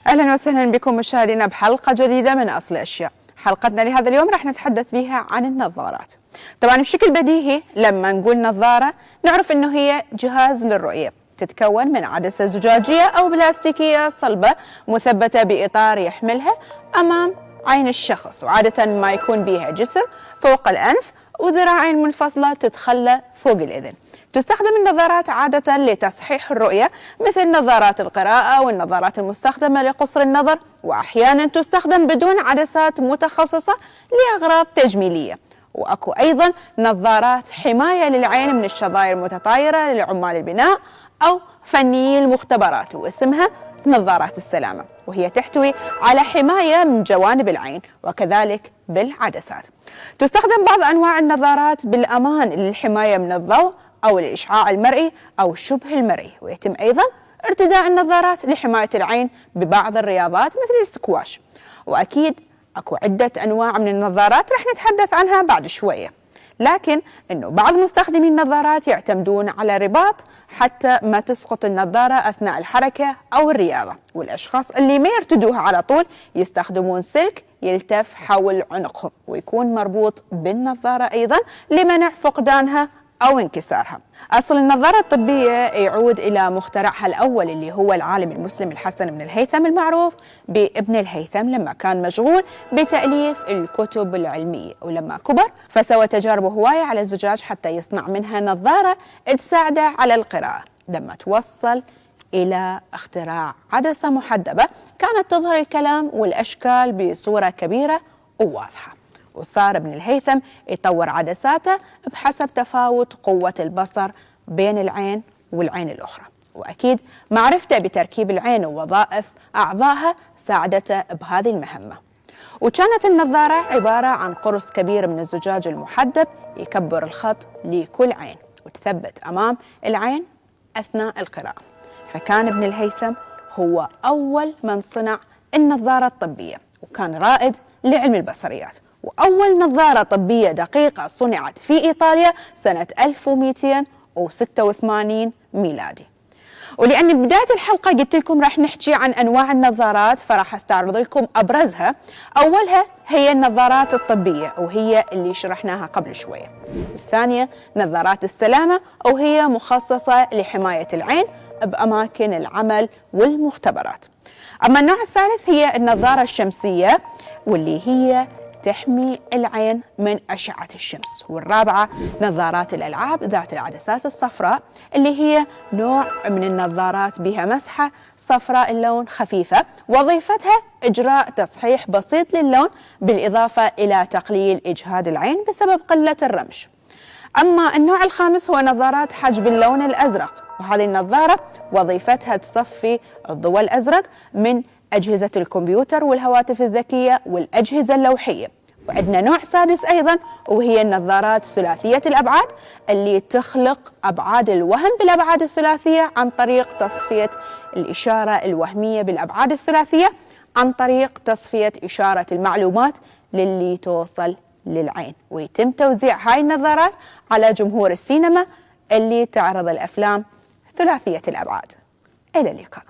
أهلا وسهلا بكم مشاهدينا بحلقة جديدة من أصل الأشياء. حلقتنا لهذا اليوم راح نتحدث بها عن النظارات. طبعا بشكل بديهي لما نقول نظارة نعرف أنه هي جهاز للرؤية، تتكون من عدسة زجاجية أو بلاستيكية صلبة مثبتة بإطار يحملها أمام عين الشخص، وعادة ما يكون بها جسر فوق الأنف وذراعين منفصلة تتخلى فوق الإذن. تستخدم النظارات عادة لتصحيح الرؤية مثل نظارات القراءة والنظارات المستخدمة لقصر النظر، وأحيانا تستخدم بدون عدسات متخصصة لأغراض تجميلية. وأكو أيضا نظارات حماية للعين من الشظاير المتطايرة لعمال البناء أو فنيي المختبرات، واسمها نظارات السلامة، وهي تحتوي على حماية من جوانب العين وكذلك بالعدسات. تستخدم بعض أنواع النظارات بالأمان للحماية من الضوء أو الإشعاع المرئي أو شبه المرئي، ويتم أيضا ارتداء النظارات لحماية العين ببعض الرياضات مثل السكواش. وأكيد أكو عدة أنواع من النظارات رح نتحدث عنها بعد شوية، لكن إنه بعض مستخدمي النظارات يعتمدون على رباط حتى ما تسقط النظارة أثناء الحركة أو الرياضة، والأشخاص اللي ما يرتدوها على طول يستخدمون سلك يلتف حول عنقهم ويكون مربوط بالنظارة أيضا لمنع فقدانها أو انكسارها. أصل النظارة الطبية يعود إلى مخترعها الأول اللي هو العالم المسلم الحسن بن الهيثم المعروف بابن الهيثم، لما كان مشغول بتأليف الكتب العلمية، ولما كبر فسوى تجارب هواية على الزجاج حتى يصنع منها نظارة تساعده على القراءة، لما توصل إلى اختراع عدسة محدبة كانت تظهر الكلام والأشكال بصورة كبيرة وواضحة. وصار ابن الهيثم يطور عدساته بحسب تفاوت قوة البصر بين العين والعين الأخرى، وأكيد معرفته بتركيب العين ووظائف أعضائها ساعدته بهذه المهمة. وكانت النظارة عبارة عن قرص كبير من الزجاج المحدب يكبر الخط لكل عين وتثبت أمام العين أثناء القراءة. فكان ابن الهيثم هو أول من صنع النظارة الطبية، وكان رائد لعلم البصريات. وأول نظارة طبية دقيقة صنعت في إيطاليا سنة 1286 ميلادي. ولأن بداية الحلقة قلت لكم راح نحكي عن أنواع النظارات، فراح استعرض لكم أبرزها. أولها هي النظارات الطبية وهي اللي شرحناها قبل شوية. الثانية نظارات السلامة وهي مخصصة لحماية العين بأماكن العمل والمختبرات. أما النوع الثالث هي النظارة الشمسية واللي هي تحمي العين من أشعة الشمس. والرابعة نظارات الألعاب ذات العدسات الصفراء اللي هي نوع من النظارات بها مسحة صفراء اللون خفيفة، وظيفتها إجراء تصحيح بسيط للون بالإضافة إلى تقليل إجهاد العين بسبب قلة الرمش. أما النوع الخامس هو نظارات حجب اللون الأزرق، وهذه النظارة وظيفتها تصفي الضوء الأزرق من أجهزة الكمبيوتر والهواتف الذكية والأجهزة اللوحية. وعندنا نوع سادس أيضا وهي النظارات ثلاثية الأبعاد اللي تخلق أبعاد الوهم بالأبعاد الثلاثية عن طريق تصفية الإشارة الوهمية بالأبعاد الثلاثية عن طريق تصفية إشارة المعلومات للي توصل للعين. ويتم توزيع هاي النظارات على جمهور السينما اللي تعرض الأفلام ثلاثية الأبعاد. إلى اللقاء.